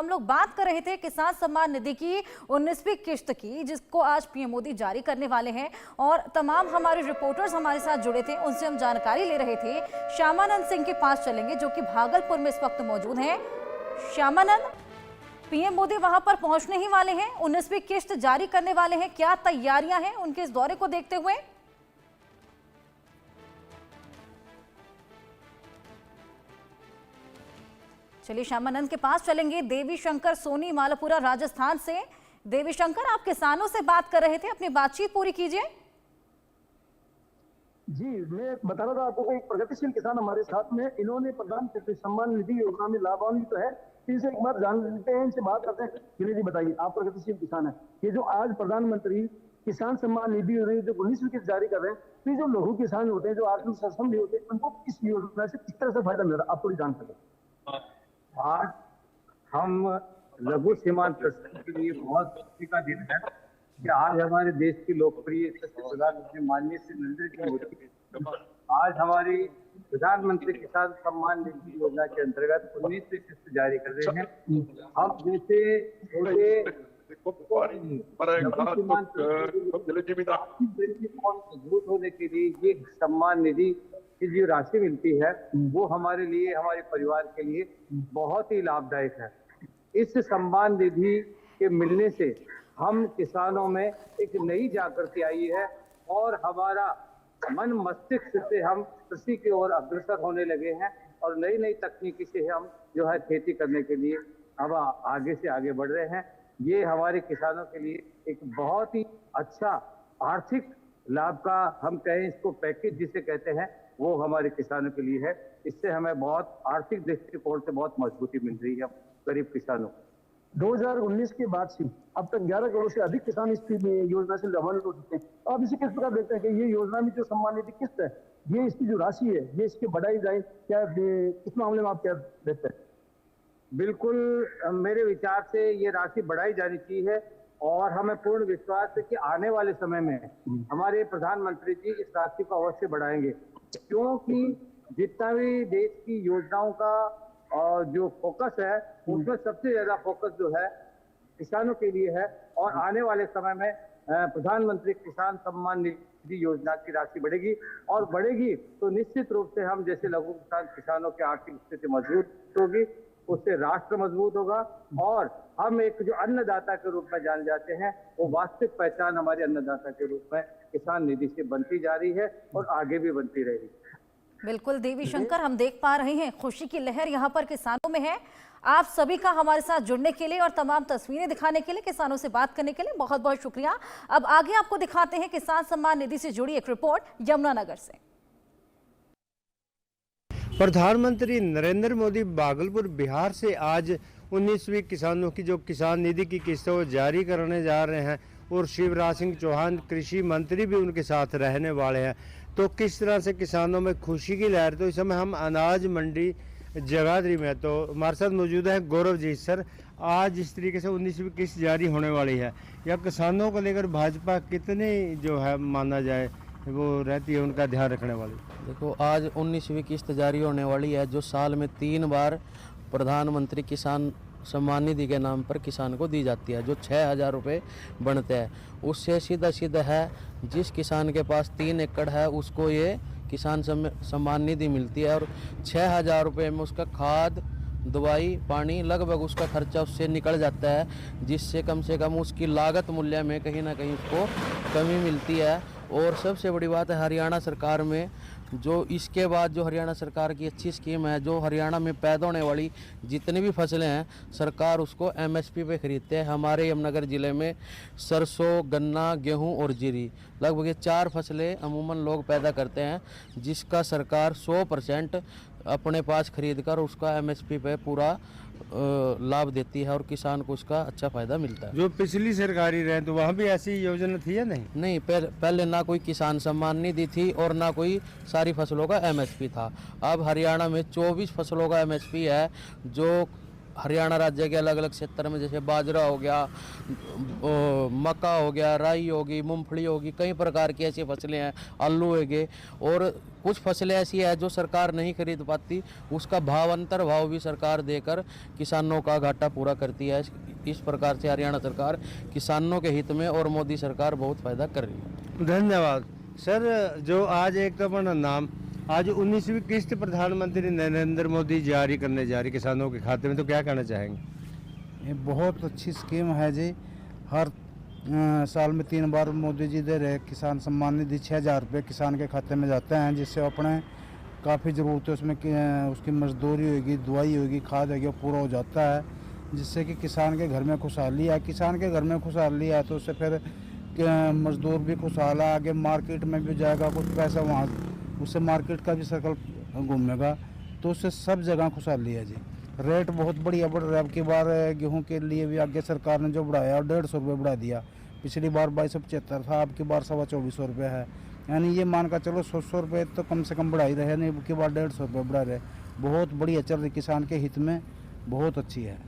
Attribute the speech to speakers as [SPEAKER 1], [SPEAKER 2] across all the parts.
[SPEAKER 1] हम लोग बात कर रहे थे किसान सम्मान निधि की 19वीं किश्त की, जिसको आज पीएम मोदी जारी करने वाले हैं और तमाम हमारे रिपोर्टर्स हमारे साथ जुड़े थे, उनसे हम जानकारी ले रहे थे। श्यामानंद सिंह के पास चलेंगे जो कि भागलपुर में इस वक्त मौजूद हैं। श्यामानंद, पीएम मोदी वहां पर पहुंचने ही वाले हैं, 19वीं किश्त जारी करने वाले हैं, क्या तैयारियां हैं उनके इस दौरे को देखते हुए? चलिए श्यामानंद के पास चलेंगे। देवी शंकर सोनी, मालपुरा, राजस्थान से। देवी शंकर, आप किसानों से बात कर रहे थे, अपनी बातचीत पूरी कीजिए।
[SPEAKER 2] जी, मैं बता रहा था आपको कि एक प्रगतिशील किसान हमारे साथ में, इन्होंने प्रधानमंत्री सम्मान निधि योजना में लाभान्वित तो है। इनसे एक बार जान लेते हैं, इनसे बात करते हैं। विनय जी बताइए, आप प्रगतिशील किसान है, ये जो आज प्रधानमंत्री किसान सम्मान निधि जो 19वीं किस्त जारी कर रहे हैं, तो जो लघु किसान होते हैं, जो आर्थिक सक्षम भी होते हैं, उनको इस योजना से किस तरह से फायदा मिल रहा है, आप थोड़ी जान सकें।
[SPEAKER 3] आज हम लघु सीमांत कृषि के लिए बहुत खुशी का दिन है कि आज हमारे देश की लोकप्रिय प्रधानमंत्री माननीय श्री नरेंद्र जी मोदी आज हमारी प्रधानमंत्री किसान सम्मान निधि योजना के अंतर्गत 19वीं किस्त जारी कर रहे हैं। हम जैसे मजबूत होने के लिए ये सम्मान निधि की जो राशि मिलती है वो हमारे लिए, हमारे परिवार के लिए बहुत ही लाभदायक है। इस सम्मान निधि के मिलने से हम किसानों में एक नई जागृति आई है और हमारा मन मस्तिष्क से हम कृषि की ओर अग्रसर होने लगे हैं और नई नई तकनीकी से हम जो है खेती करने के लिए अब आगे से आगे बढ़ रहे हैं। ये हमारे किसानों के लिए एक बहुत ही अच्छा आर्थिक लाभ का, हम कहें इसको पैकेज जिसे कहते हैं, वो हमारे किसानों के लिए है। इससे हमें बहुत आर्थिक दृष्टिकोण से बहुत मजबूती मिल रही है गरीब किसानों को।
[SPEAKER 2] 2019 के बाद से अब तक 11 करोड़ से अधिक किसान इस योजना से लाभान्वित हो चुके हैं। आप इसे किस प्रकार देखते हैं कि ये योजना में जो सम्मान निधि किस्त है, ये इसकी जो राशि है, ये इसकी बढ़ाई जाए, क्या इस मामले में आप क्या देखते हैं?
[SPEAKER 3] बिल्कुल, मेरे विचार से ये राशि बढ़ाई जानी चाहिए और हमें पूर्ण विश्वास है कि आने वाले समय में हमारे प्रधानमंत्री जी इस राशि को अवश्य बढ़ाएंगे, क्योंकि जितना भी देश की योजनाओं का और जो फोकस है उसमें सबसे ज्यादा फोकस जो है किसानों के लिए है। और आने वाले समय में प्रधानमंत्री किसान सम्मान निधि योजना की राशि बढ़ेगी और बढ़ेगी तो निश्चित रूप से हम जैसे लघु किसानों की आर्थिक स्थिति मजबूत होगी, उससे राष्ट्र मजबूत होगा और हम एक जो अन्नदाता के रूप में जान जाते हैं वो वास्तविक पहचान हमारे अन्नदाता के रूप में किसान निधि से बनती जा रही है और आगे भी बनती रहेगी।
[SPEAKER 1] बिल्कुल देवी शंकर, हम देख पा रहे हैं खुशी की लहर यहाँ पर किसानों में है। आप सभी का हमारे साथ जुड़ने के लिए और तमाम तस्वीरें दिखाने के लिए, किसानों से बात करने के लिए बहुत बहुत शुक्रिया। अब आगे आपको दिखाते हैं किसान सम्मान निधि से जुड़ी एक रिपोर्ट यमुनानगर से।
[SPEAKER 4] प्रधानमंत्री नरेंद्र मोदी भागलपुर बिहार से आज 19वीं किसानों की जो किसान निधि की किस्त वो जारी करने जा रहे हैं और शिवराज सिंह चौहान कृषि मंत्री भी उनके साथ रहने वाले हैं। तो किस तरह से किसानों में खुशी की लहर। तो इस समय हम अनाज मंडी जगाधरी में, तो हमारे साथ मौजूद है गौरव जी। सर, आज इस तरीके से 19वीं किस्त जारी होने वाली है, या किसानों को लेकर भाजपा कितनी जो है माना जाए वो रहती है उनका ध्यान रखने वाली?
[SPEAKER 5] देखो, आज 19वीं किस्त जारी होने वाली है जो साल में 3 बार प्रधानमंत्री किसान सम्मान निधि के नाम पर किसान को दी जाती है, जो 6,000 रुपये बनते हैं। उससे सीधा सीधा है जिस किसान के पास 3 एकड़ है उसको ये किसान सम्मान निधि मिलती है और 6,000 रुपये में उसका खाद, दवाई, पानी, लगभग उसका खर्चा उससे निकल जाता है, जिससे कम से कम उसकी लागत मूल्य में कहीं ना कहीं उसको कमी मिलती है। और सबसे बड़ी बात है हरियाणा सरकार में, जो इसके बाद जो हरियाणा सरकार की अच्छी स्कीम है, जो हरियाणा में पैदा होने वाली जितनी भी फसलें हैं सरकार उसको MSP पे खरीदते हैं। हमारे यमुनानगर ज़िले में सरसों, गन्ना, गेहूं और जीरी, लगभग ये 4 फसलें अमूमन लोग पैदा करते हैं, जिसका सरकार 100% अपने पास खरीद कर उसका MSP पे पूरा लाभ देती है और किसान को उसका अच्छा फायदा मिलता है।
[SPEAKER 4] जो पिछली सरकारी रहे तो वहाँ भी ऐसी योजना थी या नहीं?
[SPEAKER 5] नहीं, पहले ना कोई किसान सम्मान निधि थी और ना कोई सारी फसलों का MSP था। अब हरियाणा में 24 फसलों का MSP है, जो हरियाणा राज्य के अलग अलग क्षेत्र में जैसे बाजरा हो गया, मक्का हो गया, राई होगी, मूंगफली होगी, कई प्रकार की ऐसी फसलें हैं, आलू होंगे। और कुछ फसलें ऐसी है जो सरकार नहीं खरीद पाती, उसका भाव अंतर भाव भी सरकार देकर किसानों का घाटा पूरा करती है। इस प्रकार से हरियाणा सरकार किसानों के हित में और मोदी सरकार बहुत फायदा कर रही है।
[SPEAKER 4] धन्यवाद सर। जो आज एक तो अपना नाम आज 19वीं किस्त प्रधानमंत्री नरेंद्र मोदी जारी करने जा रही किसानों के खाते में, तो क्या कहना चाहेंगे?
[SPEAKER 6] ये बहुत अच्छी स्कीम है जी। हर साल में 3 बार मोदी जी दे रहे किसान सम्मान निधि 6,000 रुपये किसान के खाते में जाते हैं, जिससे अपने काफ़ी ज़रूरत है उसमें उसकी मजदूरी होगी, दवाई होगी, खाद होगी, वो पूरा हो जाता है, जिससे कि किसान के घर में खुशहाली है। किसान के घर में खुशहाली है तो उससे फिर मजदूर भी खुशहाल है, आगे मार्केट में भी जाएगा, कुछ पैसा वहाँ उससे मार्केट का भी सर्कल घूमेगा, तो उससे सब जगह खुशहाली है जी। रेट बहुत बढ़िया बढ़ रहा है। अब की बार गेहूं के लिए भी आगे सरकार ने जो बढ़ाया और 150 रुपये बढ़ा दिया। पिछली बार 2275 था, अब की बार 2400 रुपये है। यानी ये मान कर चलो 100 रुपये तो कम से कम बढ़ाई रहे, नहीं अब की बार 150 रुपये बढ़ा रहे। बहुत बढ़िया चल रही, किसान के हित में बहुत अच्छी है।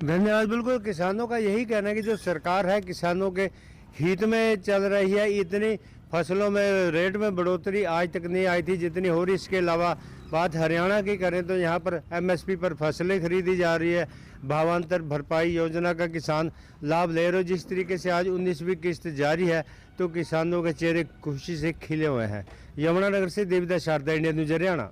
[SPEAKER 4] धन्यवाद। बिल्कुल किसानों का यही कहना है कि जो सरकार है किसानों के हित में चल रही है। इतनी फसलों में रेट में बढ़ोतरी आज तक नहीं आई थी जितनी हो रही। इसके अलावा बात हरियाणा की करें तो यहाँ पर एमएसपी पर फसलें खरीदी जा रही है। भावांतर भरपाई योजना का किसान लाभ ले रहे हो। जिस तरीके से आज 19वीं किस्त जारी है तो किसानों के चेहरे खुशी से खिले हुए हैं। यमुनानगर से देविदास शारदा, इंडिया न्यूज हरियाणा।